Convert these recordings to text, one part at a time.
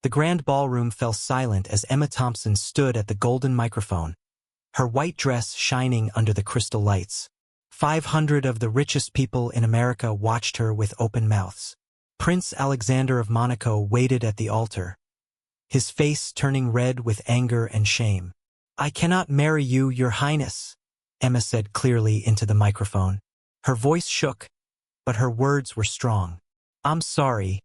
The grand ballroom fell silent as Emma Thompson stood at the golden microphone, her white dress shining under the crystal lights. 500 of the richest people in America watched her with open mouths. Prince Alexander of Monaco waited at the altar, his face turning red with anger and shame. "I cannot marry you, Your Highness," Emma said clearly into the microphone. Her voice shook, but her words were strong. "I'm sorry,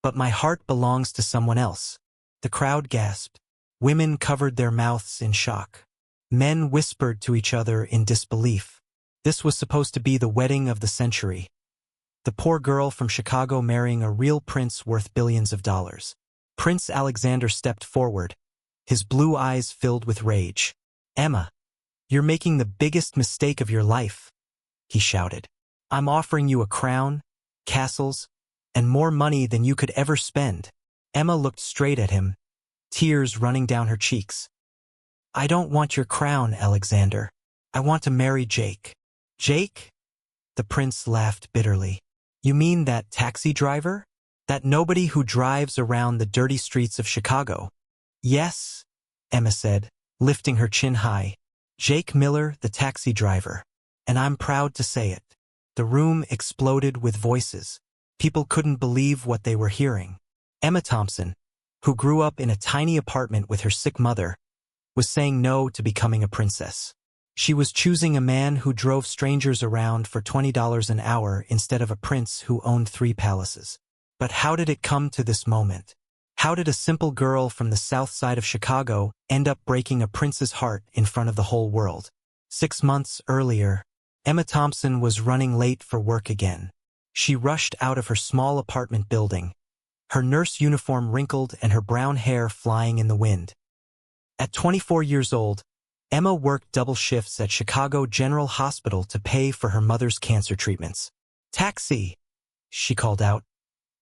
but my heart belongs to someone else." The crowd gasped. Women covered their mouths in shock. Men whispered to each other in disbelief. This was supposed to be the wedding of the century. The poor girl from Chicago marrying a real prince worth billions of dollars. Prince Alexander stepped forward, his blue eyes filled with rage. "Emma, you're making the biggest mistake of your life," he shouted. "I'm offering you a crown, castles, and more money than you could ever spend." Emma looked straight at him, tears running down her cheeks. "I don't want your crown, Alexander. I want to marry Jake." "Jake?" The prince laughed bitterly. "You mean that taxi driver? That nobody who drives around the dirty streets of Chicago?" "Yes," Emma said, lifting her chin high. "Jake Miller, the taxi driver. And I'm proud to say it." The room exploded with voices. People couldn't believe what they were hearing. Emma Thompson, who grew up in a tiny apartment with her sick mother, was saying no to becoming a princess. She was choosing a man who drove strangers around for $20 an hour instead of a prince who owned 3 palaces. But how did it come to this moment? How did a simple girl from the south side of Chicago end up breaking a prince's heart in front of the whole world? 6 months earlier, Emma Thompson was running late for work again. She rushed out of her small apartment building, her nurse uniform wrinkled and her brown hair flying in the wind. At 24 years old, Emma worked double shifts at Chicago General Hospital to pay for her mother's cancer treatments. "Taxi!" she called out,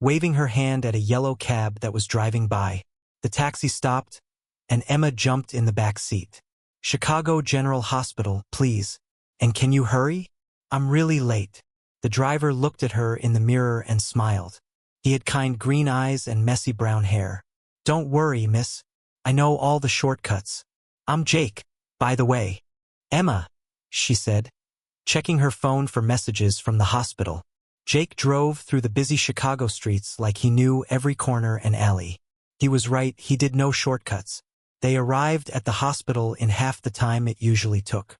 waving her hand at a yellow cab that was driving by. The taxi stopped, and Emma jumped in the back seat. "Chicago General Hospital, please. And can you hurry? I'm really late." The driver looked at her in the mirror and smiled. He had kind green eyes and messy brown hair. "Don't worry, miss. I know all the shortcuts. I'm Jake, by the way." "Emma," she said, checking her phone for messages from the hospital. Jake drove through the busy Chicago streets like he knew every corner and alley. He was right, he did no shortcuts. They arrived at the hospital in half the time it usually took.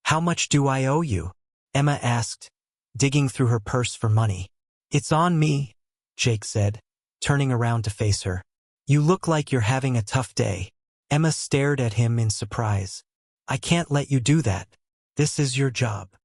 "How much do I owe you?" Emma asked, digging through her purse for money. "It's on me," Jake said, turning around to face her. "You look like you're having a tough day." Emma stared at him in surprise. "I can't let you do that. This is your job."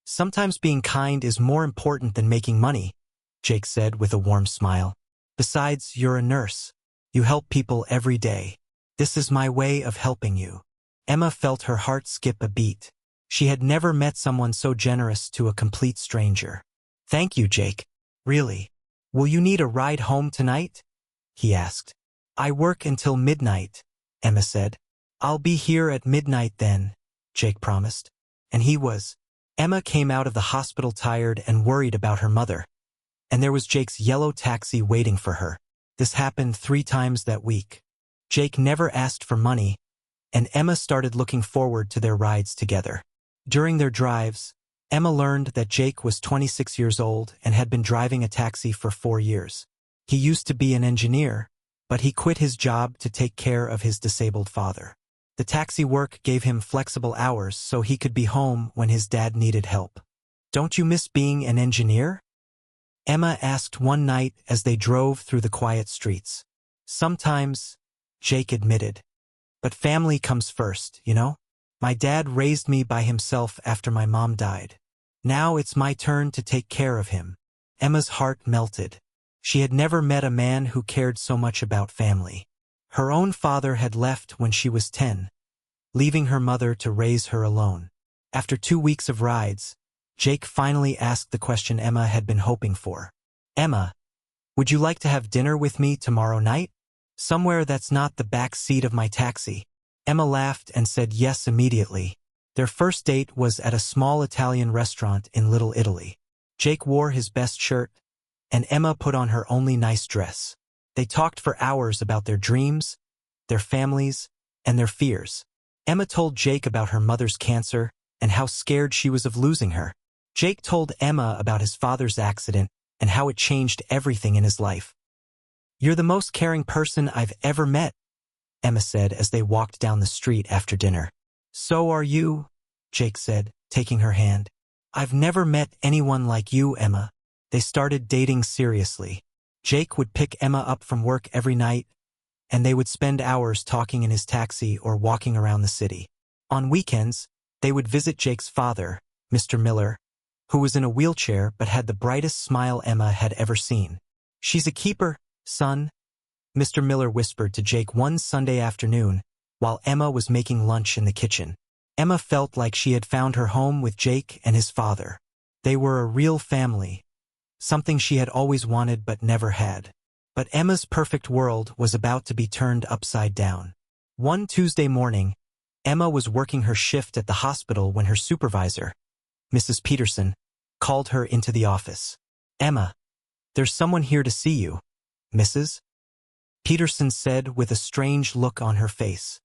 "Sometimes being kind is more important than making money," Jake said with a warm smile. "Besides, you're a nurse. You help people every day. This is my way of helping you." Emma felt her heart skip a beat. She had never met someone so generous to a complete stranger. "Thank you, Jake. Really. Will you need a ride home tonight?" he asked. "I work until midnight," Emma said. "I'll be here at midnight then," Jake promised. And he was. Emma came out of the hospital tired and worried about her mother. And there was Jake's yellow taxi waiting for her. This happened 3 times that week. Jake never asked for money, and Emma started looking forward to their rides together. During their drives, Emma learned that Jake was 26 years old and had been driving a taxi for 4 years. He used to be an engineer, but he quit his job to take care of his disabled father. The taxi work gave him flexible hours so he could be home when his dad needed help. "Don't you miss being an engineer?" Emma asked one night as they drove through the quiet streets. "Sometimes," Jake admitted. "But family comes first, you know? My dad raised me by himself after my mom died. Now it's my turn to take care of him." Emma's heart melted. She had never met a man who cared so much about family. Her own father had left when she was 10, leaving her mother to raise her alone. After 2 weeks of rides, Jake finally asked the question Emma had been hoping for. "Emma, would you like to have dinner with me tomorrow night? Somewhere that's not the back seat of my taxi." Emma laughed and said yes immediately. Their first date was at a small Italian restaurant in Little Italy. Jake wore his best shirt, and Emma put on her only nice dress. They talked for hours about their dreams, their families, and their fears. Emma told Jake about her mother's cancer and how scared she was of losing her. Jake told Emma about his father's accident and how it changed everything in his life. "You're the most caring person I've ever met," Emma said as they walked down the street after dinner. "So are you," Jake said, taking her hand. "I've never met anyone like you, Emma." They started dating seriously. Jake would pick Emma up from work every night, and they would spend hours talking in his taxi or walking around the city. On weekends, they would visit Jake's father, Mr. Miller, who was in a wheelchair but had the brightest smile Emma had ever seen. "She's a keeper, son," Mr. Miller whispered to Jake one Sunday afternoon while Emma was making lunch in the kitchen. Emma felt like she had found her home with Jake and his father. They were a real family, something she had always wanted but never had. But Emma's perfect world was about to be turned upside down. One Tuesday morning, Emma was working her shift at the hospital when her supervisor, Mrs. Peterson, called her into the office. "Emma, there's someone here to see you, Mrs. Peterson said with a strange look on her face.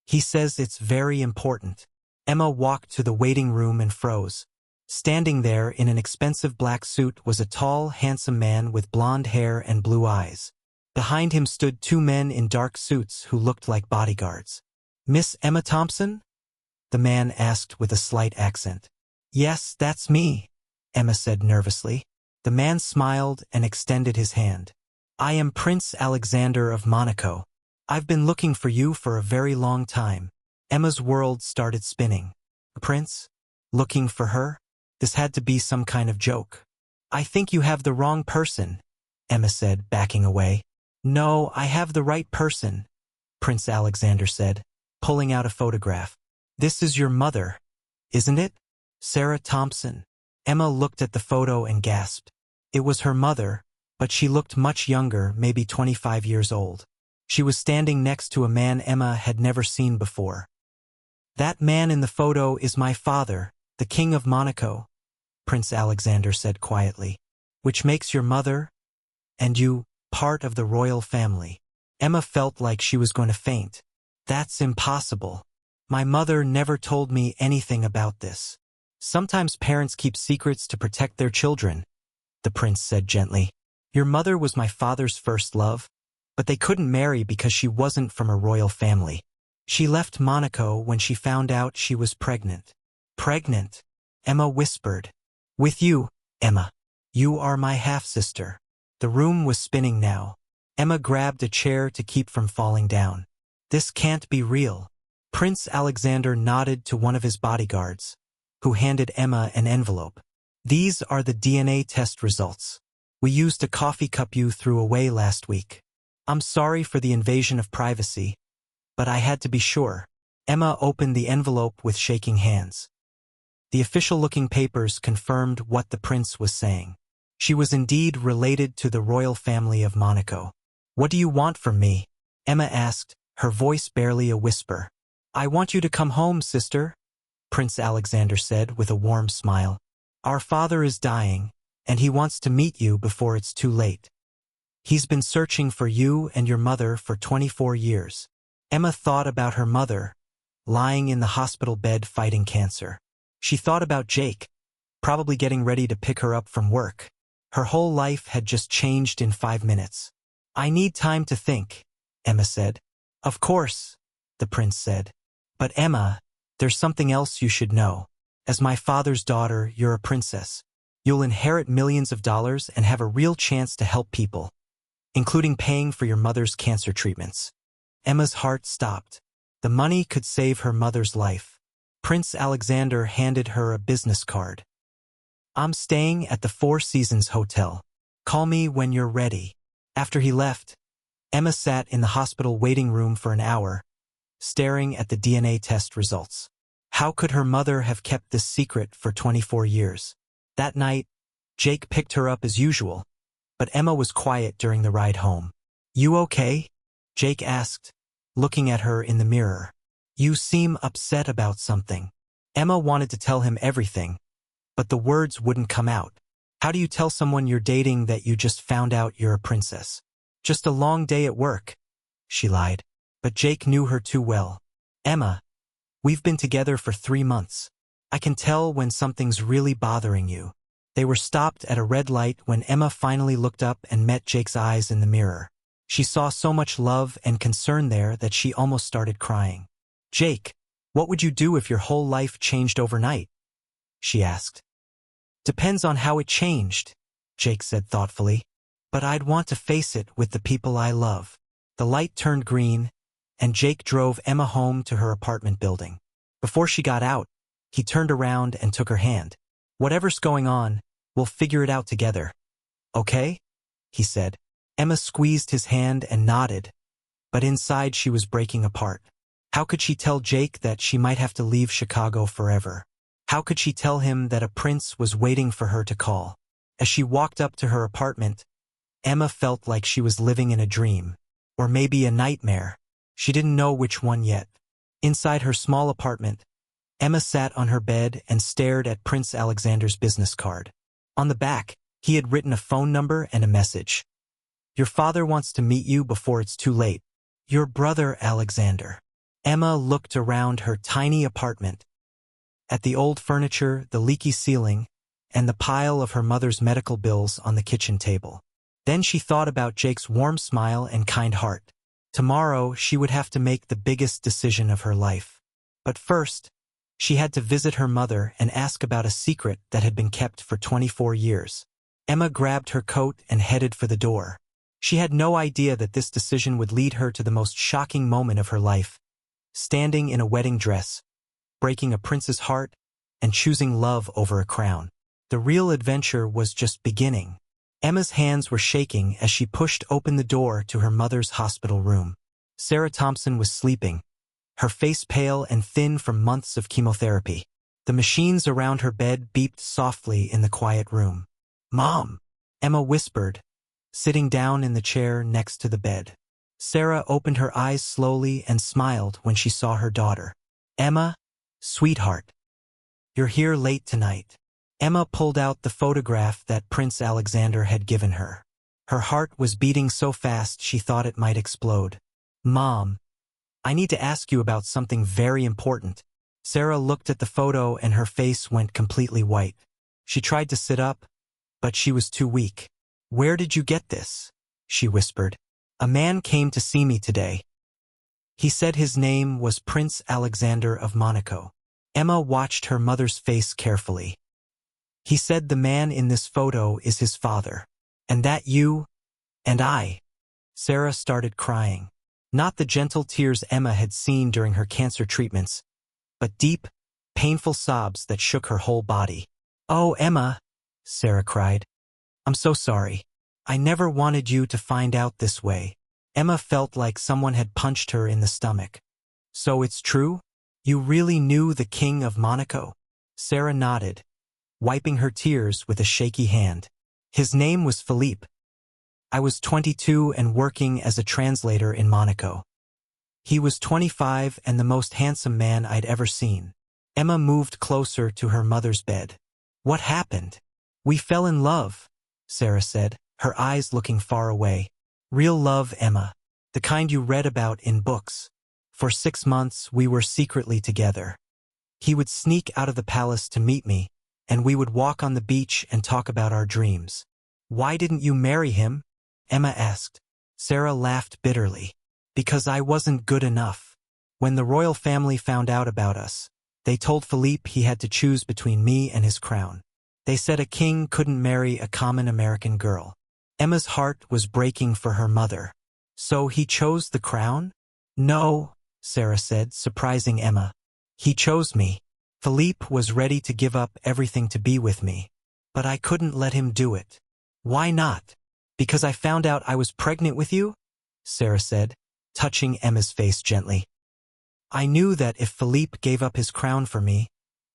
"He says it's very important." Emma walked to the waiting room and froze. Standing there in an expensive black suit was a tall, handsome man with blonde hair and blue eyes. Behind him stood two men in dark suits who looked like bodyguards. "Miss Emma Thompson?" the man asked with a slight accent. "Yes, that's me," Emma said nervously. The man smiled and extended his hand. "I am Prince Alexander of Monaco. I've been looking for you for a very long time." Emma's world started spinning. "Prince? Looking for her?" This had to be some kind of joke. "I think you have the wrong person," Emma said, backing away. "No, I have the right person," Prince Alexander said, pulling out a photograph. "This is your mother, isn't it? Sarah Thompson." Emma looked at the photo and gasped. It was her mother, but she looked much younger, maybe 25 years old. She was standing next to a man Emma had never seen before. "That man in the photo is my father, the King of Monaco," Prince Alexander said quietly. "Which makes your mother, and you, part of the royal family." Emma felt like she was going to faint. "That's impossible. My mother never told me anything about this." "Sometimes parents keep secrets to protect their children," the prince said gently. "Your mother was my father's first love, but they couldn't marry because she wasn't from a royal family. She left Monaco when she found out she was pregnant." "Pregnant?" Emma whispered. "With you, Emma. You are my half-sister." The room was spinning now. Emma grabbed a chair to keep from falling down. "This can't be real." Prince Alexander nodded to one of his bodyguards, who handed Emma an envelope. "These are the DNA test results. We used a coffee cup you threw away last week. I'm sorry for the invasion of privacy, but I had to be sure." Emma opened the envelope with shaking hands. The official-looking papers confirmed what the prince was saying. She was indeed related to the royal family of Monaco. "What do you want from me?" Emma asked, her voice barely a whisper. "I want you to come home, sister," Prince Alexander said with a warm smile. "Our father is dying, and he wants to meet you before it's too late. He's been searching for you and your mother for 24 years. Emma thought about her mother, lying in the hospital bed fighting cancer. She thought about Jake, probably getting ready to pick her up from work. Her whole life had just changed in 5 minutes. "I need time to think," Emma said. "Of course," the prince said. "But Emma, there's something else you should know. As my father's daughter, you're a princess. You'll inherit millions of dollars and have a real chance to help people, including paying for your mother's cancer treatments." Emma's heart stopped. The money could save her mother's life. Prince Alexander handed her a business card. "I'm staying at the Four Seasons Hotel. Call me when you're ready." After he left, Emma sat in the hospital waiting room for an hour, staring at the DNA test results. How could her mother have kept this secret for 24 years? That night, Jake picked her up as usual, but Emma was quiet during the ride home. "You okay?" Jake asked, looking at her in the mirror. "You seem upset about something." Emma wanted to tell him everything, but the words wouldn't come out. How do you tell someone you're dating that you just found out you're a princess? Just a long day at work, she lied. But Jake knew her too well. Emma, we've been together for 3 months. I can tell when something's really bothering you. They were stopped at a red light when Emma finally looked up and met Jake's eyes in the mirror. She saw so much love and concern there that she almost started crying. Jake, what would you do if your whole life changed overnight? She asked. Depends on how it changed, Jake said thoughtfully. But I'd want to face it with the people I love. The light turned green, and Jake drove Emma home to her apartment building. Before she got out, he turned around and took her hand. Whatever's going on, we'll figure it out together. Okay? He said. Emma squeezed his hand and nodded, but inside she was breaking apart. How could she tell Jake that she might have to leave Chicago forever? How could she tell him that a prince was waiting for her to call? As she walked up to her apartment, Emma felt like she was living in a dream, or maybe a nightmare. She didn't know which one yet. Inside her small apartment, Emma sat on her bed and stared at Prince Alexander's business card. On the back, he had written a phone number and a message. Your father wants to meet you before it's too late. Your brother Alexander. Emma looked around her tiny apartment, at the old furniture, the leaky ceiling, and the pile of her mother's medical bills on the kitchen table. Then she thought about Jake's warm smile and kind heart. Tomorrow, she would have to make the biggest decision of her life. But first, she had to visit her mother and ask about a secret that had been kept for 24 years. Emma grabbed her coat and headed for the door. She had no idea that this decision would lead her to the most shocking moment of her life. Standing in a wedding dress, breaking a prince's heart, and choosing love over a crown. The real adventure was just beginning. Emma's hands were shaking as she pushed open the door to her mother's hospital room. Sarah Thompson was sleeping, her face pale and thin from months of chemotherapy. The machines around her bed beeped softly in the quiet room. Mom, Emma whispered, sitting down in the chair next to the bed. Sarah opened her eyes slowly and smiled when she saw her daughter. Emma, sweetheart, you're here late tonight. Emma pulled out the photograph that Prince Alexander had given her. Her heart was beating so fast she thought it might explode. Mom, I need to ask you about something very important. Sarah looked at the photo and her face went completely white. She tried to sit up, but she was too weak. Where did you get this? She whispered. A man came to see me today. He said his name was Prince Alexander of Monaco. Emma watched her mother's face carefully. He said the man in this photo is his father, and that you and I. Sarah started crying. Not the gentle tears Emma had seen during her cancer treatments, but deep, painful sobs that shook her whole body. Oh, Emma, Sarah cried. I'm so sorry. I never wanted you to find out this way. Emma felt like someone had punched her in the stomach. So it's true? You really knew the King of Monaco? Sarah nodded, wiping her tears with a shaky hand. His name was Philippe. I was 22 and working as a translator in Monaco. He was 25 and the most handsome man I'd ever seen. Emma moved closer to her mother's bed. What happened? We fell in love, Sarah said, her eyes looking far away. Real love, Emma. The kind you read about in books. For 6 months, we were secretly together. He would sneak out of the palace to meet me, and we would walk on the beach and talk about our dreams. Why didn't you marry him? Emma asked. Sarah laughed bitterly. Because I wasn't good enough. When the royal family found out about us, they told Philippe he had to choose between me and his crown. They said a king couldn't marry a common American girl. Emma's heart was breaking for her mother. So he chose the crown? No, Sarah said, surprising Emma. He chose me. Philippe was ready to give up everything to be with me. But I couldn't let him do it. Why not? Because I found out I was pregnant with you? Sarah said, touching Emma's face gently. I knew that if Philippe gave up his crown for me,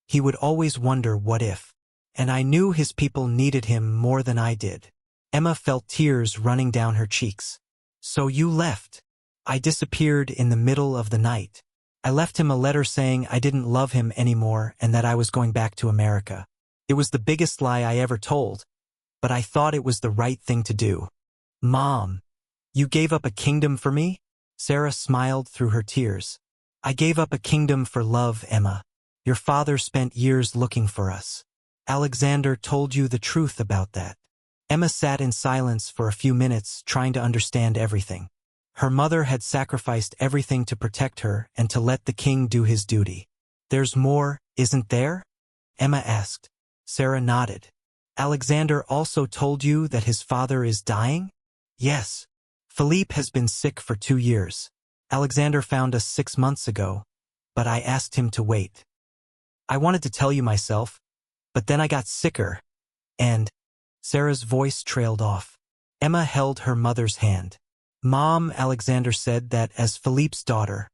he would always wonder what if. And I knew his people needed him more than I did. Emma felt tears running down her cheeks. So you left. I disappeared in the middle of the night. I left him a letter saying I didn't love him anymore and that I was going back to America. It was the biggest lie I ever told, but I thought it was the right thing to do. Mom, You gave up a kingdom for me? Sarah smiled through her tears. I gave up a kingdom for love, Emma. Your father spent years looking for us. Alexander told you the truth about that. Emma sat in silence for a few minutes, trying to understand everything. Her mother had sacrificed everything to protect her and to let the king do his duty. There's more, isn't there? Emma asked. Sarah nodded. Alexander also told you that his father is dying? Yes. Philippe has been sick for 2 years. Alexander found us 6 months ago, but I asked him to wait. I wanted to tell you myself, but then I got sicker, and Sarah's voice trailed off. Emma held her mother's hand. Mom, Alexander said that as Philippe's daughter,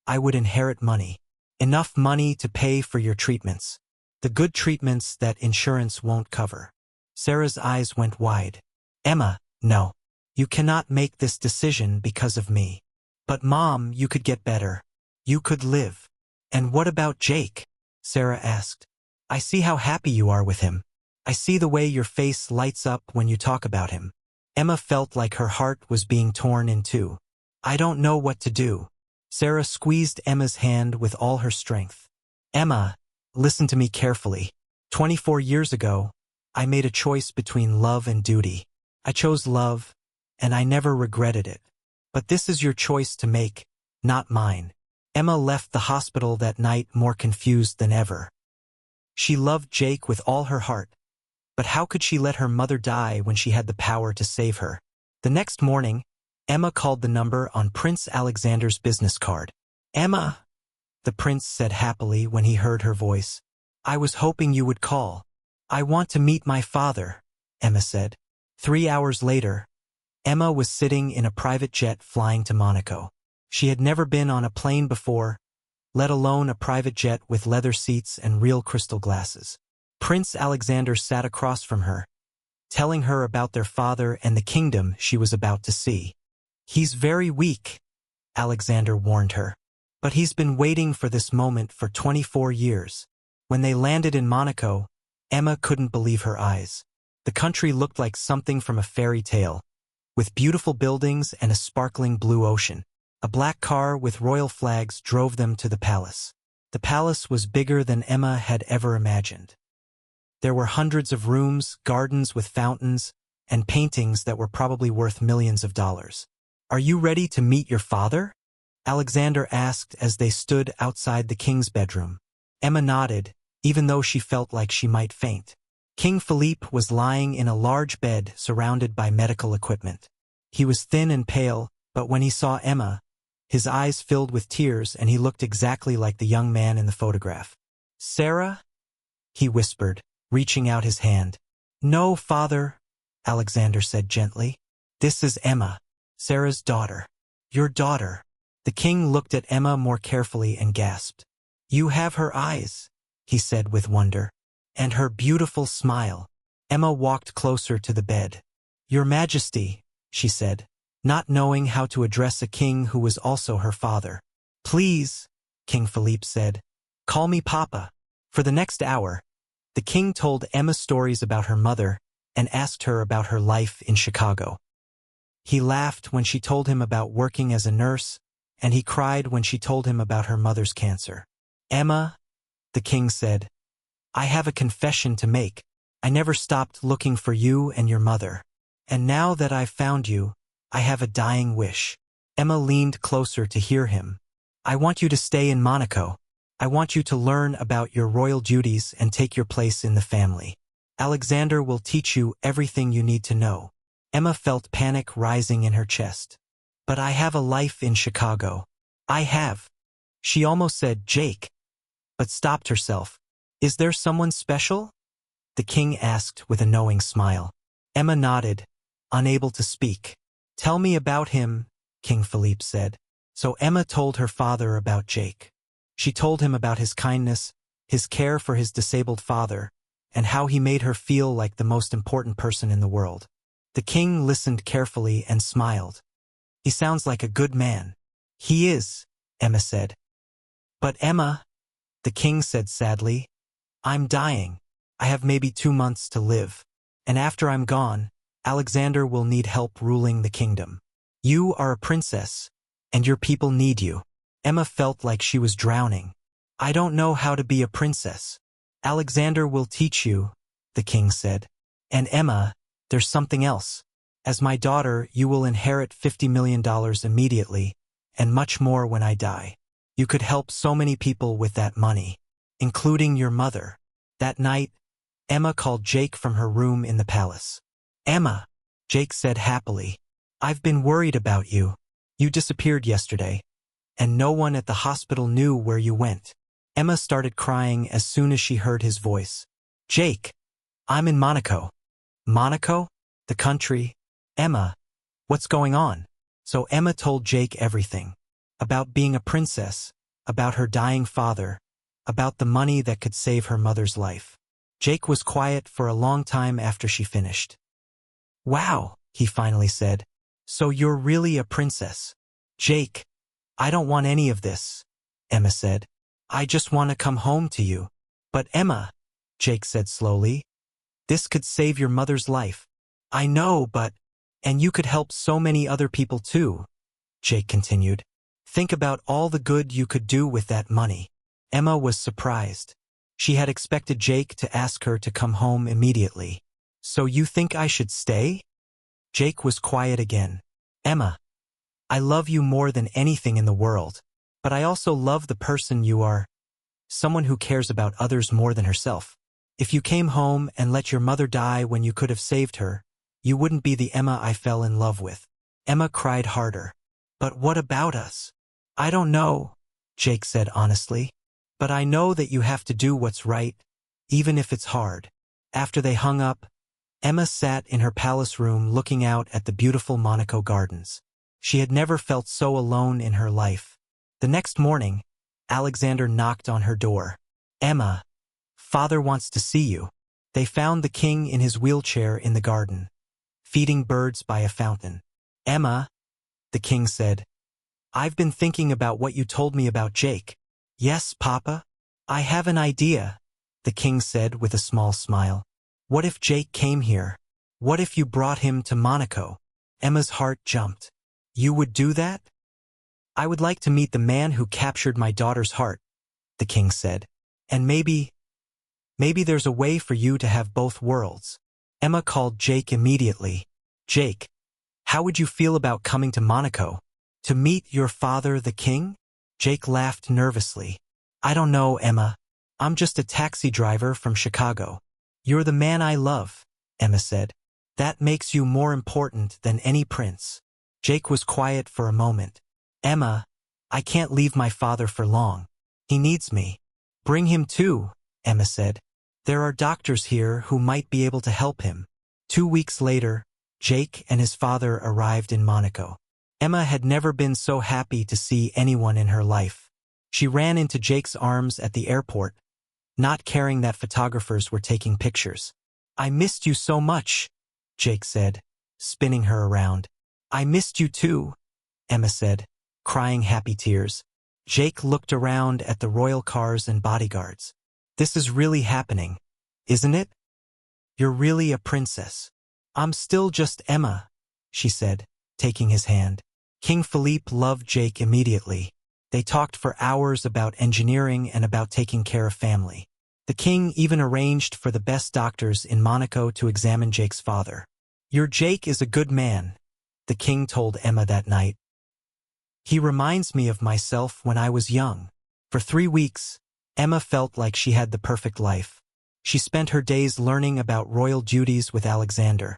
I would inherit money. Enough money to pay for your treatments. The good treatments that insurance won't cover. Sarah's eyes went wide. Emma, no. You cannot make this decision because of me. But Mom, you could get better. You could live. And what about Jake? Sarah asked. I see how happy you are with him. I see the way your face lights up when you talk about him. Emma felt like her heart was being torn in two. I don't know what to do. Sarah squeezed Emma's hand with all her strength. Emma, listen to me carefully. 24 years ago, I made a choice between love and duty. I chose love, and I never regretted it. But this is your choice to make, not mine. Emma left the hospital that night more confused than ever. She loved Jake with all her heart, but how could she let her mother die when she had the power to save her? The next morning, Emma called the number on Prince Alexander's business card. Emma, the prince said happily when he heard her voice. I was hoping you would call. I want to meet my father, Emma said. 3 hours later, Emma was sitting in a private jet flying to Monaco. She had never been on a plane before, let alone a private jet with leather seats and real crystal glasses. Prince Alexander sat across from her, telling her about their father and the kingdom she was about to see. He's very weak, Alexander warned her. But he's been waiting for this moment for 24 years. When they landed in Monaco, Emma couldn't believe her eyes. The country looked like something from a fairy tale, with beautiful buildings and a sparkling blue ocean. A black car with royal flags drove them to the palace. The palace was bigger than Emma had ever imagined. There were hundreds of rooms, gardens with fountains, and paintings that were probably worth millions of dollars. Are you ready to meet your father? Alexander asked as they stood outside the king's bedroom. Emma nodded, even though she felt like she might faint. King Philippe was lying in a large bed surrounded by medical equipment. He was thin and pale, but when he saw Emma, his eyes filled with tears and he looked exactly like the young man in the photograph. Sarah? He whispered, reaching out his hand. No, father, Alexander said gently. This is Emma, Sarah's daughter. Your daughter. The king looked at Emma more carefully and gasped. You have her eyes, he said with wonder, and her beautiful smile. Emma walked closer to the bed. Your Majesty, she said, not knowing how to address a king who was also her father. Please, King Philippe said, call me Papa. For the next hour, the king told Emma stories about her mother and asked her about her life in Chicago. He laughed when she told him about working as a nurse, and he cried when she told him about her mother's cancer. Emma, the king said, I have a confession to make. I never stopped looking for you and your mother. And now that I've found you, I have a dying wish. Emma leaned closer to hear him. I want you to stay in Monaco. I want you to learn about your royal duties and take your place in the family. Alexander will teach you everything you need to know. Emma felt panic rising in her chest. But I have a life in Chicago. I have. She almost said Jake, but stopped herself. Is there someone special? The king asked with a knowing smile. Emma nodded, unable to speak. Tell me about him, King Philippe said. So Emma told her father about Jake. She told him about his kindness, his care for his disabled father, and how he made her feel like the most important person in the world. The king listened carefully and smiled. He sounds like a good man. He is, Emma said. But Emma, the king said sadly, I'm dying. I have maybe 2 months to live. And after I'm gone, Alexander will need help ruling the kingdom. You are a princess, and your people need you. Emma felt like she was drowning. I don't know how to be a princess. Alexander will teach you, the king said. And Emma, there's something else. As my daughter, you will inherit $50 million immediately, and much more when I die. You could help so many people with that money, including your mother. That night, Emma called Jake from her room in the palace. Emma, Jake said happily, I've been worried about you. You disappeared yesterday, and no one at the hospital knew where you went. Emma started crying as soon as she heard his voice. Jake, I'm in Monaco. Monaco? The country? Emma, what's going on? So Emma told Jake everything. About being a princess, about her dying father, about the money that could save her mother's life. Jake was quiet for a long time after she finished. Wow, he finally said. So you're really a princess. Jake, I don't want any of this, Emma said. I just want to come home to you. But Emma, Jake said slowly, this could save your mother's life. I know, but... And you could help so many other people too, Jake continued. Think about all the good you could do with that money. Emma was surprised. She had expected Jake to ask her to come home immediately. So you think I should stay? Jake was quiet again. Emma, I love you more than anything in the world, but I also love the person you are. Someone who cares about others more than herself. If you came home and let your mother die when you could have saved her, you wouldn't be the Emma I fell in love with. Emma cried harder. But what about us? I don't know, Jake said honestly. But I know that you have to do what's right, even if it's hard. After they hung up, Emma sat in her palace room looking out at the beautiful Monaco gardens. She had never felt so alone in her life. The next morning, Alexander knocked on her door. Emma, father wants to see you. They found the king in his wheelchair in the garden, feeding birds by a fountain. Emma, the king said, I've been thinking about what you told me about Jake. Yes, Papa? I have an idea, the king said with a small smile. What if Jake came here? What if you brought him to Monaco? Emma's heart jumped. You would do that? I would like to meet the man who captured my daughter's heart, the king said. And maybe there's a way for you to have both worlds. Emma called Jake immediately. Jake, how would you feel about coming to Monaco? To meet your father, the king? Jake laughed nervously. I don't know, Emma. I'm just a taxi driver from Chicago. You're the man I love, Emma said. That makes you more important than any prince. Jake was quiet for a moment. Emma, I can't leave my father for long. He needs me. Bring him too, Emma said. There are doctors here who might be able to help him. 2 weeks later, Jake and his father arrived in Monaco. Emma had never been so happy to see anyone in her life. She ran into Jake's arms at the airport, not caring that photographers were taking pictures. I missed you so much, Jake said, spinning her around. I missed you too, Emma said, crying happy tears. Jake looked around at the royal cars and bodyguards. This is really happening, isn't it? You're really a princess. I'm still just Emma, she said, taking his hand. King Philippe loved Jake immediately. They talked for hours about engineering and about taking care of family. The king even arranged for the best doctors in Monaco to examine Jake's father. Your Jake is a good man, the king told Emma that night. He reminds me of myself when I was young. For 3 weeks, Emma felt like she had the perfect life. She spent her days learning about royal duties with Alexander,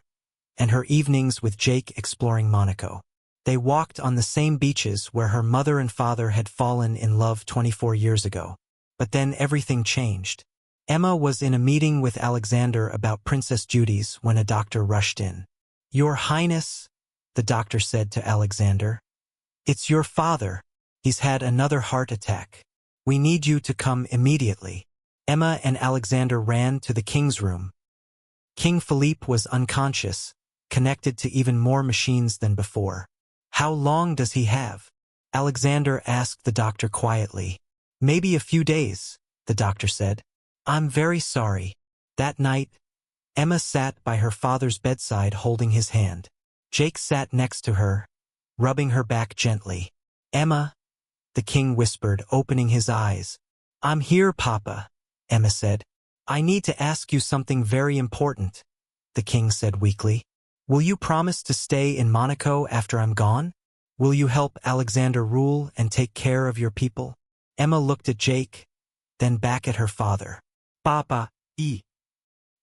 and her evenings with Jake exploring Monaco. They walked on the same beaches where her mother and father had fallen in love 24 years ago. But then everything changed. Emma was in a meeting with Alexander about princess duties when a doctor rushed in. Your Highness, the doctor said to Alexander, it's your father. He's had another heart attack. We need you to come immediately. Emma and Alexander ran to the king's room. King Philippe was unconscious, connected to even more machines than before. How long does he have? Alexander asked the doctor quietly. Maybe a few days, the doctor said. I'm very sorry. That night, Emma sat by her father's bedside holding his hand. Jake sat next to her, rubbing her back gently. "Emma," the king whispered, opening his eyes. "I'm here, Papa," Emma said. "I need to ask you something very important," the king said weakly. "Will you promise to stay in Monaco after I'm gone? Will you help Alexander rule and take care of your people?" Emma looked at Jake, then back at her father. "Papa,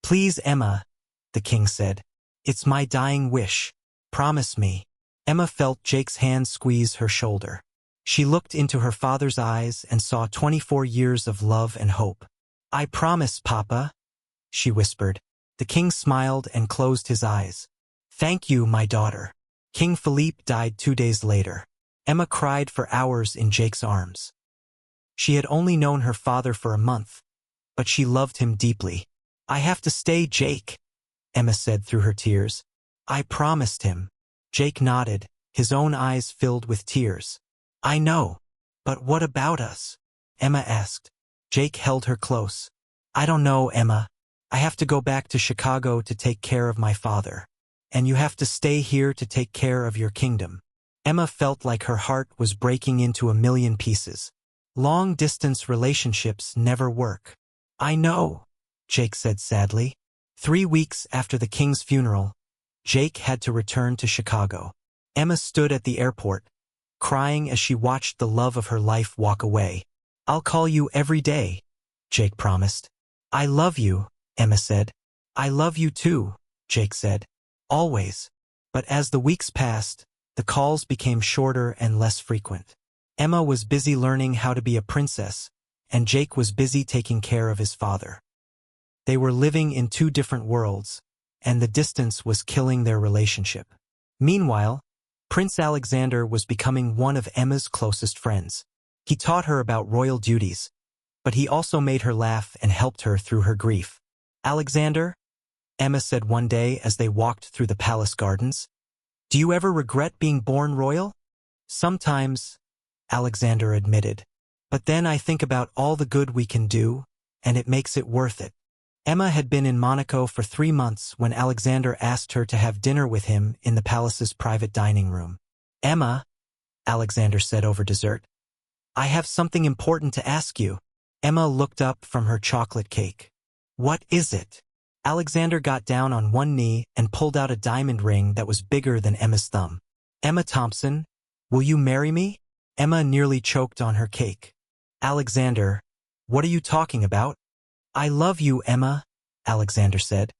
please, Emma," the king said. "It's my dying wish. Promise me." Emma felt Jake's hand squeeze her shoulder. She looked into her father's eyes and saw 24 years of love and hope. "I promise, Papa," she whispered. The king smiled and closed his eyes. "Thank you, my daughter." King Philippe died 2 days later. Emma cried for hours in Jake's arms. She had only known her father for a month, but she loved him deeply. "I have to stay, Jake," Emma said through her tears. "I promised him." Jake nodded, his own eyes filled with tears. "I know. But what about us?" Emma asked. Jake held her close. "I don't know, Emma. I have to go back to Chicago to take care of my father. And you have to stay here to take care of your kingdom." Emma felt like her heart was breaking into a million pieces. Long-distance relationships never work. "I know," Jake said sadly. 3 weeks after the king's funeral, Jake had to return to Chicago. Emma stood at the airport, crying as she watched the love of her life walk away. "I'll call you every day," Jake promised. "I love you," Emma said. "I love you too," Jake said. "Always." But as the weeks passed, the calls became shorter and less frequent. Emma was busy learning how to be a princess, and Jake was busy taking care of his father. They were living in 2 different worlds, and the distance was killing their relationship. Meanwhile, Prince Alexander was becoming one of Emma's closest friends. He taught her about royal duties, but he also made her laugh and helped her through her grief. "Alexander," Emma said one day as they walked through the palace gardens, "do you ever regret being born royal?" "Sometimes," Alexander admitted. "But then I think about all the good we can do, and it makes it worth it." Emma had been in Monaco for 3 months when Alexander asked her to have dinner with him in the palace's private dining room. "Emma," Alexander said over dessert, "I have something important to ask you." Emma looked up from her chocolate cake. "What is it?" Alexander got down on one knee and pulled out a diamond ring that was bigger than Emma's thumb. "Emma Thompson, will you marry me?" Emma nearly choked on her cake. "Alexander, what are you talking about?" "I love you, Emma," Alexander said.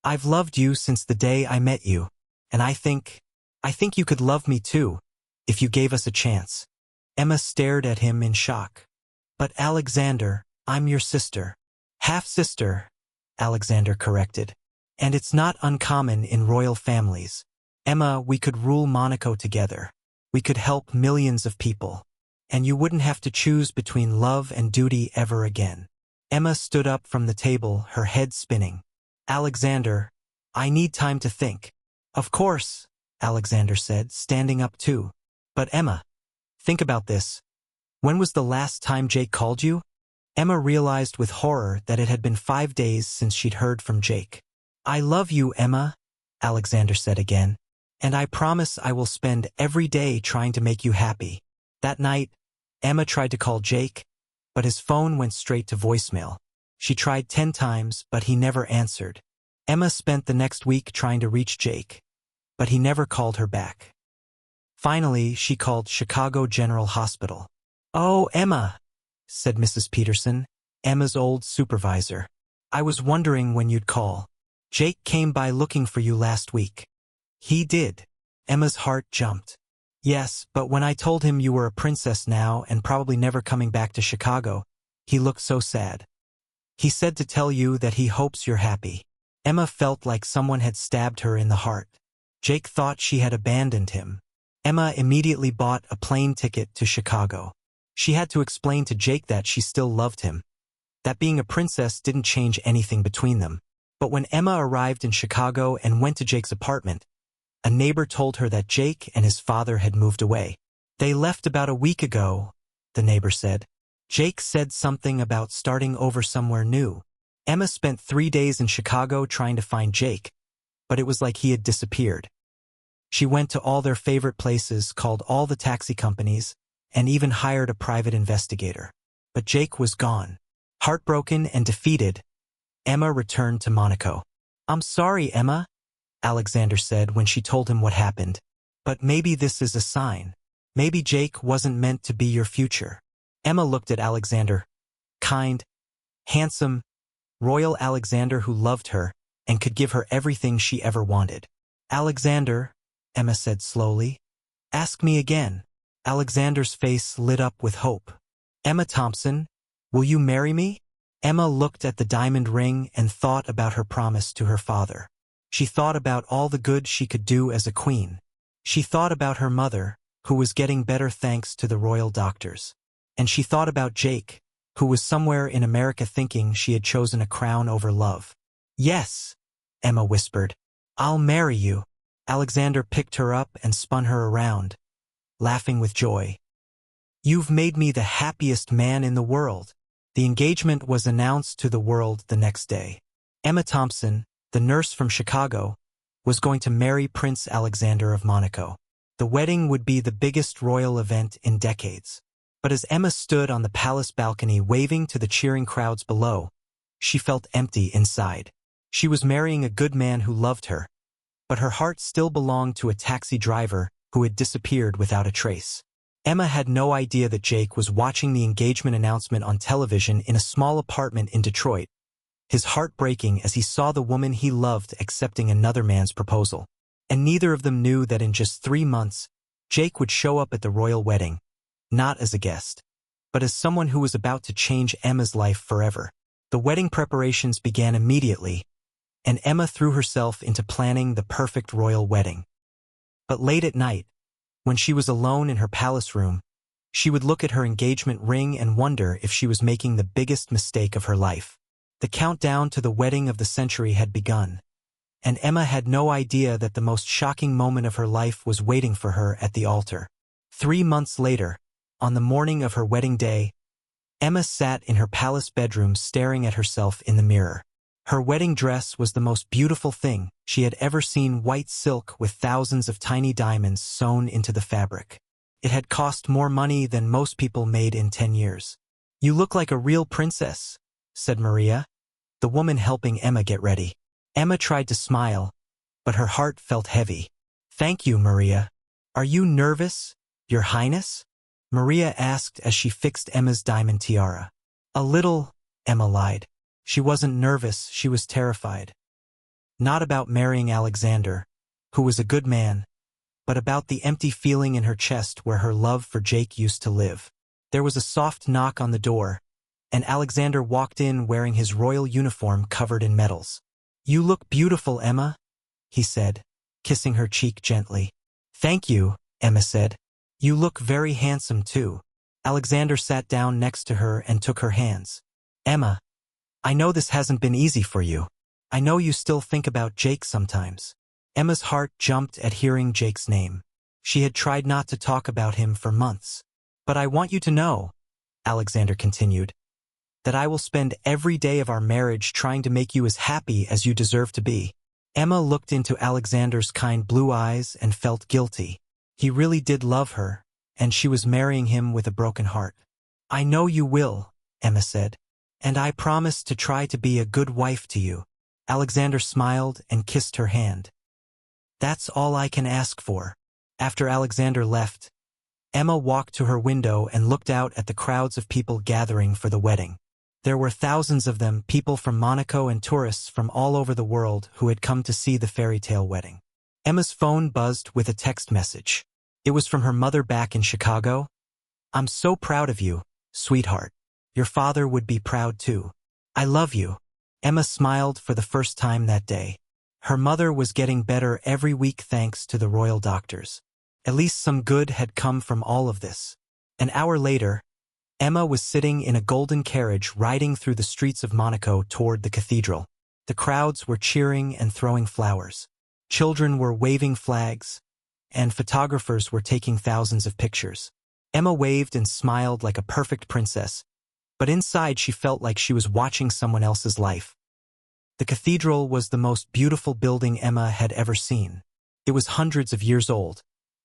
"I've loved you since the day I met you, and I think you could love me too, if you gave us a chance." Emma stared at him in shock. "But Alexander, I'm your sister." "Half-sister," Alexander corrected. "And it's not uncommon in royal families. Emma, we could rule Monaco together. We could help millions of people. And you wouldn't have to choose between love and duty ever again." Emma stood up from the table, her head spinning. "Alexander, I need time to think." "Of course," Alexander said, standing up too. "But Emma, think about this. When was the last time Jake called you?" Emma realized with horror that it had been 5 days since she'd heard from Jake. "I love you, Emma," Alexander said again. "And I promise I will spend every day trying to make you happy." That night, Emma tried to call Jake, but his phone went straight to voicemail. She tried 10 times, but he never answered. Emma spent the next week trying to reach Jake, but he never called her back. Finally, she called Chicago General Hospital. "Oh, Emma," said Mrs. Peterson, Emma's old supervisor. "I was wondering when you'd call. Jake came by looking for you last week." "He did?" Emma's heart jumped. "Yes, but when I told him you were a princess now and probably never coming back to Chicago, he looked so sad. He said to tell you that he hopes you're happy." Emma felt like someone had stabbed her in the heart. Jake thought she had abandoned him. Emma immediately bought a plane ticket to Chicago. She had to explain to Jake that she still loved him, that being a princess didn't change anything between them. But when Emma arrived in Chicago and went to Jake's apartment, a neighbor told her that Jake and his father had moved away. "They left about a week ago," the neighbor said. "Jake said something about starting over somewhere new." Emma spent 3 days in Chicago trying to find Jake, but it was like he had disappeared. She went to all their favorite places, called all the taxi companies, and even hired a private investigator. But Jake was gone. Heartbroken and defeated, Emma returned to Monaco. "I'm sorry, Emma," Alexander said when she told him what happened. "But maybe this is a sign. Maybe Jake wasn't meant to be your future." Emma looked at Alexander. Kind, handsome, royal Alexander who loved her and could give her everything she ever wanted. "Alexander," Emma said slowly, "ask me again." Alexander's face lit up with hope. "Emma Thompson, will you marry me?" Emma looked at the diamond ring and thought about her promise to her father. She thought about all the good she could do as a queen. She thought about her mother, who was getting better thanks to the royal doctors. And she thought about Jake, who was somewhere in America thinking she had chosen a crown over love. "Yes," Emma whispered. "I'll marry you." Alexander picked her up and spun her around, laughing with joy. "You've made me the happiest man in the world." The engagement was announced to the world the next day. Emma Thompson, the nurse from Chicago, was going to marry Prince Alexander of Monaco. The wedding would be the biggest royal event in decades. But as Emma stood on the palace balcony waving to the cheering crowds below, she felt empty inside. She was marrying a good man who loved her, but her heart still belonged to a taxi driver who had disappeared without a trace. Emma had no idea that Jake was watching the engagement announcement on television in a small apartment in Detroit, his heart breaking as he saw the woman he loved accepting another man's proposal. And neither of them knew that in just 3 months, Jake would show up at the royal wedding, not as a guest, but as someone who was about to change Emma's life forever. The wedding preparations began immediately, and Emma threw herself into planning the perfect royal wedding. But late at night, when she was alone in her palace room, she would look at her engagement ring and wonder if she was making the biggest mistake of her life. The countdown to the wedding of the century had begun, and Emma had no idea that the most shocking moment of her life was waiting for her at the altar. 3 months later, on the morning of her wedding day, Emma sat in her palace bedroom staring at herself in the mirror. Her wedding dress was the most beautiful thing she had ever seen, white silk with thousands of tiny diamonds sewn into the fabric. It had cost more money than most people made in 10 years. "You look like a real princess," said Maria, the woman helping Emma get ready. Emma tried to smile, but her heart felt heavy. "Thank you, Maria. Are you nervous, Your Highness?" Maria asked as she fixed Emma's diamond tiara. "A little," Emma lied. She wasn't nervous, she was terrified. Not about marrying Alexander, who was a good man, but about the empty feeling in her chest where her love for Jake used to live. There was a soft knock on the door, and Alexander walked in wearing his royal uniform covered in medals. "You look beautiful, Emma," he said, kissing her cheek gently. "Thank you," Emma said. "You look very handsome too." Alexander sat down next to her and took her hands. "Emma, I know this hasn't been easy for you. I know you still think about Jake sometimes." Emma's heart jumped at hearing Jake's name. She had tried not to talk about him for months. "But I want you to know," Alexander continued, "that I will spend every day of our marriage trying to make you as happy as you deserve to be." Emma looked into Alexander's kind blue eyes and felt guilty. He really did love her, and she was marrying him with a broken heart. "I know you will," Emma said, "and I promise to try to be a good wife to you." Alexander smiled and kissed her hand. "That's all I can ask for." After Alexander left, Emma walked to her window and looked out at the crowds of people gathering for the wedding. There were thousands of them, people from Monaco and tourists from all over the world who had come to see the fairy tale wedding. Emma's phone buzzed with a text message. It was from her mother back in Chicago. "I'm so proud of you, sweetheart. Your father would be proud too. I love you." Emma smiled for the first time that day. Her mother was getting better every week thanks to the royal doctors. At least some good had come from all of this. An hour later, Emma was sitting in a golden carriage riding through the streets of Monaco toward the cathedral. The crowds were cheering and throwing flowers. Children were waving flags, and photographers were taking thousands of pictures. Emma waved and smiled like a perfect princess, but inside she felt like she was watching someone else's life. The cathedral was the most beautiful building Emma had ever seen. It was hundreds of years old,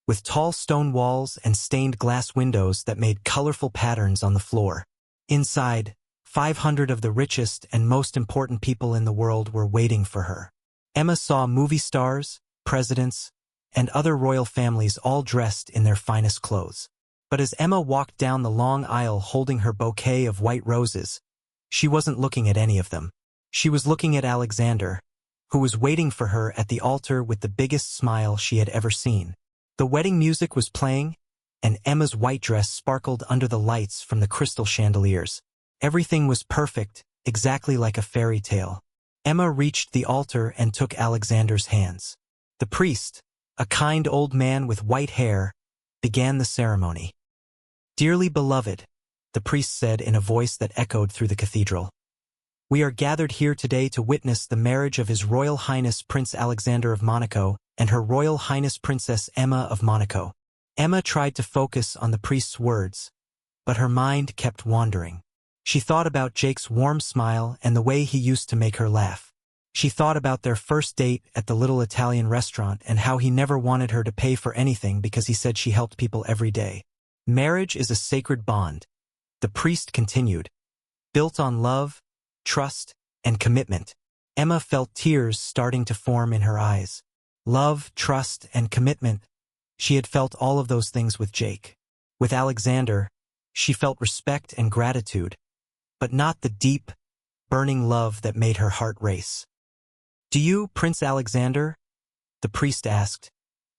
with tall stone walls and stained glass windows that made colorful patterns on the floor. Inside, 500 of the richest and most important people in the world were waiting for her. Emma saw movie stars, presidents, and other royal families all dressed in their finest clothes. But as Emma walked down the long aisle holding her bouquet of white roses, she wasn't looking at any of them. She was looking at Alexander, who was waiting for her at the altar with the biggest smile she had ever seen. The wedding music was playing, and Emma's white dress sparkled under the lights from the crystal chandeliers. Everything was perfect, exactly like a fairy tale. Emma reached the altar and took Alexander's hands. The priest, a kind old man with white hair, began the ceremony. "Dearly beloved," the priest said in a voice that echoed through the cathedral, "we are gathered here today to witness the marriage of His Royal Highness Prince Alexander of Monaco and Her Royal Highness Princess Emma of Monaco." Emma tried to focus on the priest's words, but her mind kept wandering. She thought about Jake's warm smile and the way he used to make her laugh. She thought about their first date at the little Italian restaurant and how he never wanted her to pay for anything because he said she helped people every day. Marriage is a sacred bond, the priest continued, built on love, trust, and commitment. Emma felt tears starting to form in her eyes. Love, trust, and commitment. She had felt all of those things with Jake. With Alexander, she felt respect and gratitude, but not the deep, burning love that made her heart race. "Do you, Prince Alexander," the priest asked,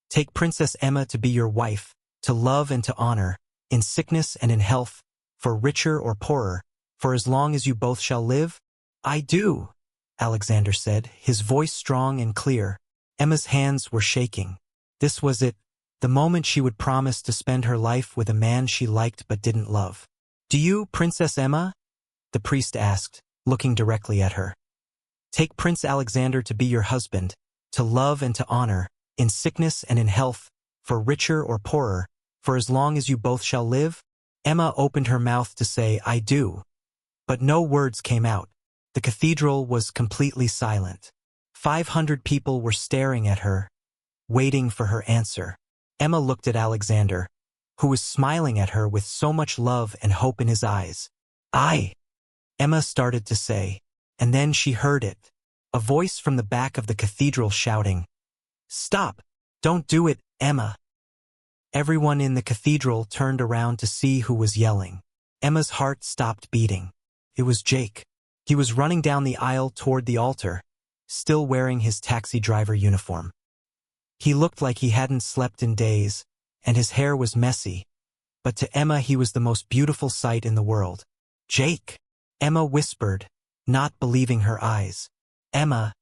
"take Princess Emma to be your wife, to love and to honor, in sickness and in health, for richer or poorer, for as long as you both shall live?" "I do," Alexander said, his voice strong and clear. Emma's hands were shaking. This was it, the moment she would promise to spend her life with a man she liked but didn't love. "Do you, Princess Emma?" the priest asked, looking directly at her. "Take Prince Alexander to be your husband, to love and to honor, in sickness and in health, for richer or poorer, for as long as you both shall live?" Emma opened her mouth to say, "I do," but no words came out. The cathedral was completely silent. 500 people were staring at her, waiting for her answer. Emma looked at Alexander, who was smiling at her with so much love and hope in his eyes. "I," Emma started to say, and then she heard it, a voice from the back of the cathedral shouting, "Stop! Don't do it, Emma!" Everyone in the cathedral turned around to see who was yelling. Emma's heart stopped beating. It was Jake. He was running down the aisle toward the altar, still wearing his taxi driver uniform. He looked like he hadn't slept in days, and his hair was messy, but to Emma he was the most beautiful sight in the world. "Jake!" Emma whispered, not believing her eyes. "Emma,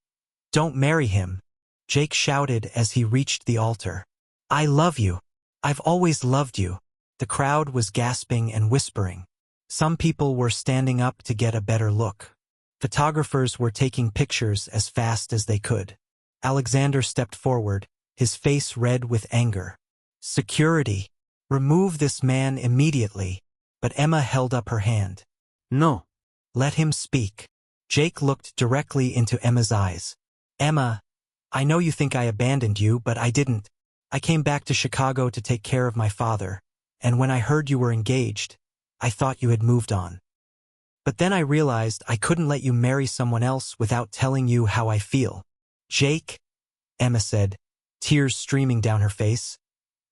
don't marry him," Jake shouted as he reached the altar. "I love you. I've always loved you." The crowd was gasping and whispering. Some people were standing up to get a better look. Photographers were taking pictures as fast as they could. Alexander stepped forward, his face red with anger. "Security! Remove this man immediately!" But Emma held up her hand. "No. Let him speak." Jake looked directly into Emma's eyes. "Emma, I know you think I abandoned you, but I didn't. I came back to Chicago to take care of my father, and when I heard you were engaged, I thought you had moved on. But then I realized I couldn't let you marry someone else without telling you how I feel." "Jake," Emma said, tears streaming down her face,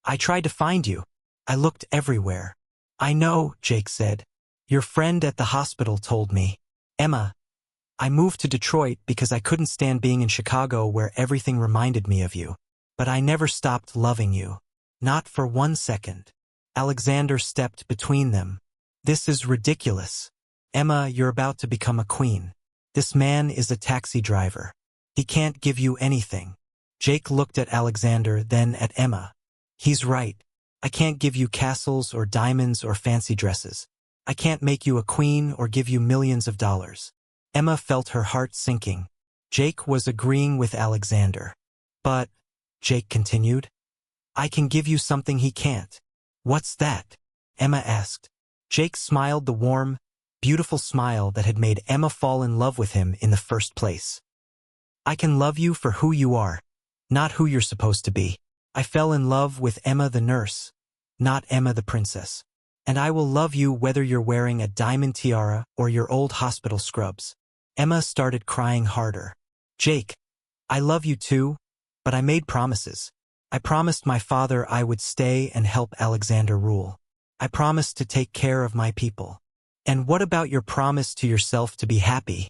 "I tried to find you. I looked everywhere." "I know," Jake said. "Your friend at the hospital told me." "Emma, I moved to Detroit because I couldn't stand being in Chicago where everything reminded me of you. But I never stopped loving you. Not for 1 second." Alexander stepped between them. "This is ridiculous. Emma, you're about to become a queen. This man is a taxi driver. He can't give you anything." Jake looked at Alexander, then at Emma. "He's right. I can't give you castles or diamonds or fancy dresses. I can't make you a queen or give you millions of dollars." Emma felt her heart sinking. Jake was agreeing with Alexander. "But," Jake continued, "I can give you something he can't." "What's that?" Emma asked. Jake smiled the warm, beautiful smile that had made Emma fall in love with him in the first place. "I can love you for who you are. not who you're supposed to be. I fell in love with Emma the nurse, not Emma the princess. And I will love you whether you're wearing a diamond tiara or your old hospital scrubs. Emma started crying harder. Jake, I love you too, but I made promises. I promised my father I would stay and help Alexander rule. I promised to take care of my people. And what about your promise to yourself to be happy?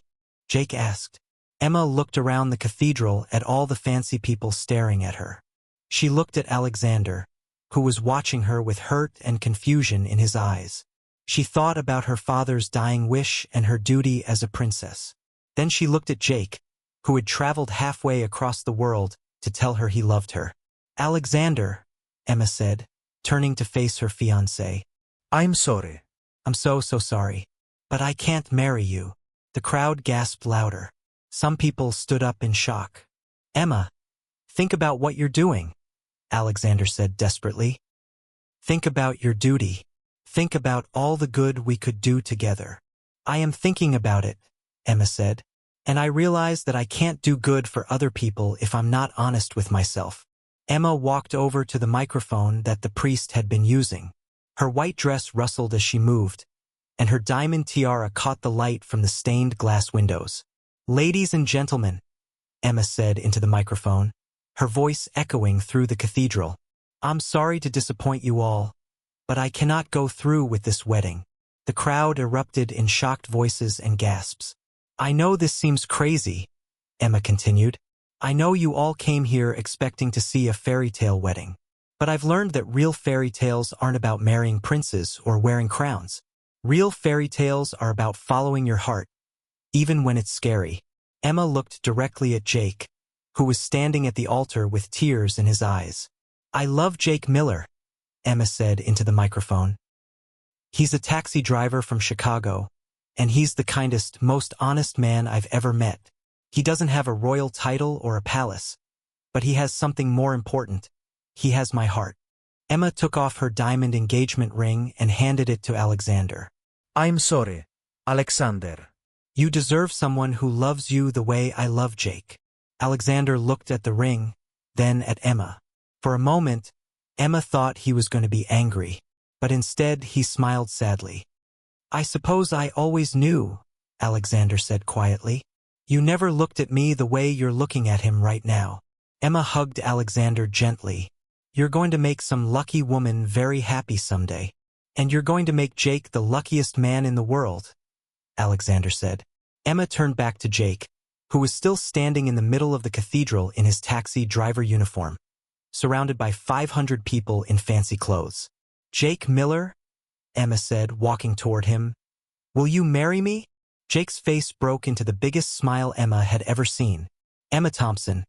Jake asked. Emma looked around the cathedral at all the fancy people staring at her. She looked at Alexander, who was watching her with hurt and confusion in his eyes. She thought about her father's dying wish and her duty as a princess. Then she looked at Jake, who had traveled halfway across the world to tell her he loved her. Alexander, Emma said, turning to face her fiancé. I'm sorry. I'm so sorry. But I can't marry you. The crowd gasped louder. Some people stood up in shock. Emma, think about what you're doing, Alexander said desperately. Think about your duty. Think about all the good we could do together. I am thinking about it, Emma said, and I realize that I can't do good for other people if I'm not honest with myself. Emma walked over to the microphone that the priest had been using. Her white dress rustled as she moved, and her diamond tiara caught the light from the stained glass windows. Ladies and gentlemen, Emma said into the microphone, her voice echoing through the cathedral. I'm sorry to disappoint you all, but I cannot go through with this wedding. The crowd erupted in shocked voices and gasps. I know this seems crazy, Emma continued. I know you all came here expecting to see a fairy tale wedding. But I've learned that real fairy tales aren't about marrying princes or wearing crowns. Real fairy tales are about following your heart, even when it's scary. Emma looked directly at Jake, who was standing at the altar with tears in his eyes. I love Jake Miller, Emma said into the microphone. He's a taxi driver from Chicago, and he's the kindest, most honest man I've ever met. He doesn't have a royal title or a palace, but he has something more important. He has my heart. Emma took off her diamond engagement ring and handed it to Alexander. I'm sorry, Alexander. You deserve someone who loves you the way I love Jake. Alexander looked at the ring, then at Emma. For a moment, Emma thought he was going to be angry, but instead he smiled sadly. I suppose I always knew, Alexander said quietly. You never looked at me the way you're looking at him right now. Emma hugged Alexander gently. You're going to make some lucky woman very happy someday. And you're going to make Jake the luckiest man in the world, Alexander said. Emma turned back to Jake, who was still standing in the middle of the cathedral in his taxi driver uniform, surrounded by 500 people in fancy clothes. Jake Miller, Emma said, walking toward him. Will you marry me? Jake's face broke into the biggest smile Emma had ever seen. Emma Thompson,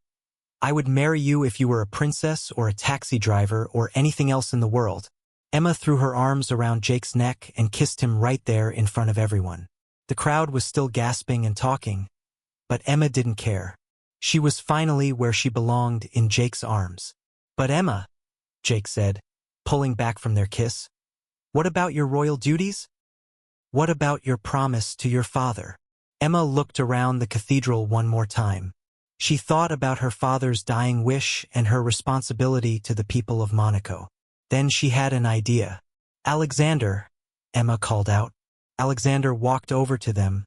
I would marry you if you were a princess or a taxi driver or anything else in the world. Emma threw her arms around Jake's neck and kissed him right there in front of everyone. The crowd was still gasping and talking, but Emma didn't care. She was finally where she belonged, in Jake's arms. But Emma, Jake said, pulling back from their kiss, what about your royal duties? What about your promise to your father? Emma looked around the cathedral one more time. She thought about her father's dying wish and her responsibility to the people of Monaco. Then she had an idea. Alexander, Emma called out. Alexander walked over to them,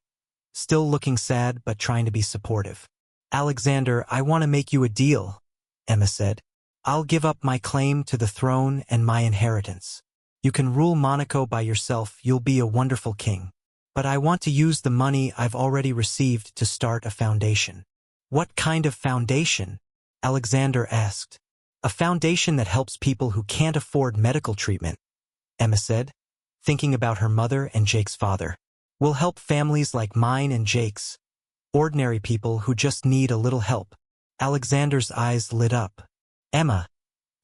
still looking sad but trying to be supportive. Alexander, I want to make you a deal, Emma said. I'll give up my claim to the throne and my inheritance. You can rule Monaco by yourself, you'll be a wonderful king. But I want to use the money I've already received to start a foundation. What kind of foundation? Alexander asked. A foundation that helps people who can't afford medical treatment, Emma said, thinking about her mother and Jake's father. We'll help families like mine and Jake's, ordinary people who just need a little help. Alexander's eyes lit up. Emma,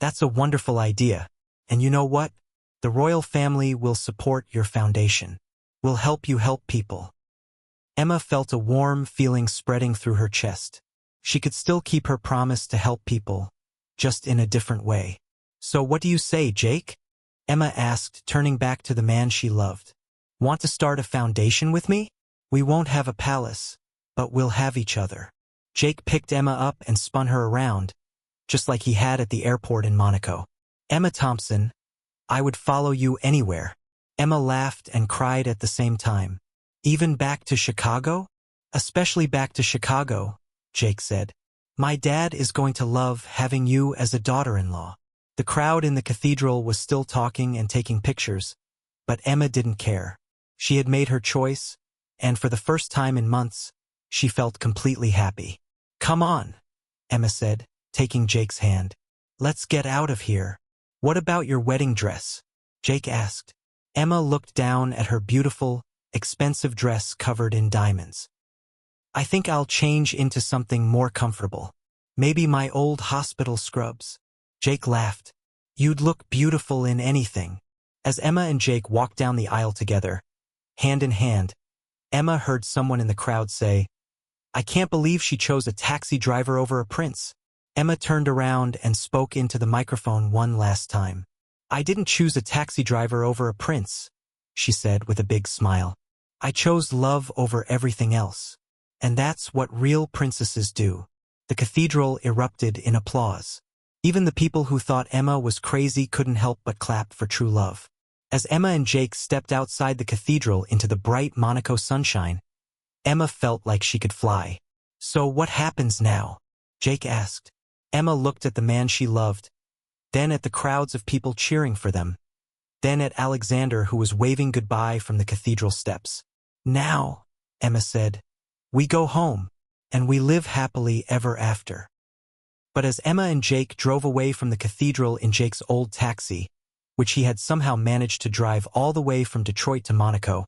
that's a wonderful idea. And you know what? The royal family will support your foundation. We'll help you help people. Emma felt a warm feeling spreading through her chest. She could still keep her promise to help people, just in a different way. So what do you say, Jake? Emma asked, turning back to the man she loved. Want to start a foundation with me? We won't have a palace, but we'll have each other. Jake picked Emma up and spun her around, just like he had at the airport in Monaco. Emma Thompson, I would follow you anywhere. Emma laughed and cried at the same time. Even back to Chicago? Especially back to Chicago, Jake said. My dad is going to love having you as a daughter-in-law. The crowd in the cathedral was still talking and taking pictures, but Emma didn't care. She had made her choice, and for the first time in months, she felt completely happy. Come on, Emma said, taking Jake's hand. Let's get out of here. What about your wedding dress? Jake asked. Emma looked down at her beautiful, expensive dress covered in diamonds. I think I'll change into something more comfortable. Maybe my old hospital scrubs. Jake laughed. You'd look beautiful in anything. As Emma and Jake walked down the aisle together, hand in hand, Emma heard someone in the crowd say, I can't believe she chose a taxi driver over a prince. Emma turned around and spoke into the microphone one last time. I didn't choose a taxi driver over a prince, she said with a big smile. I chose love over everything else. And that's what real princesses do. The cathedral erupted in applause. Even the people who thought Emma was crazy couldn't help but clap for true love. As Emma and Jake stepped outside the cathedral into the bright Monaco sunshine, Emma felt like she could fly. So what happens now? Jake asked. Emma looked at the man she loved, then at the crowds of people cheering for them, then at Alexander who was waving goodbye from the cathedral steps. Now, Emma said, we go home, and we live happily ever after. But as Emma and Jake drove away from the cathedral in Jake's old taxi, which he had somehow managed to drive all the way from Detroit to Monaco,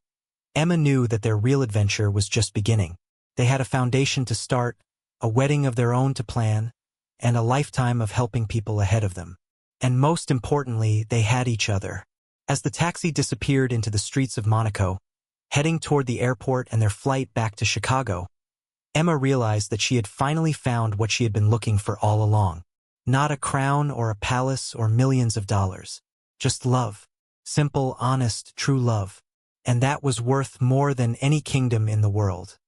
Emma knew that their real adventure was just beginning. They had a foundation to start, a wedding of their own to plan, and a lifetime of helping people ahead of them. And most importantly, they had each other. As the taxi disappeared into the streets of Monaco, heading toward the airport and their flight back to Chicago, Emma realized that she had finally found what she had been looking for all along. Not a crown or a palace or millions of dollars. Just love. Simple, honest, true love. And that was worth more than any kingdom in the world.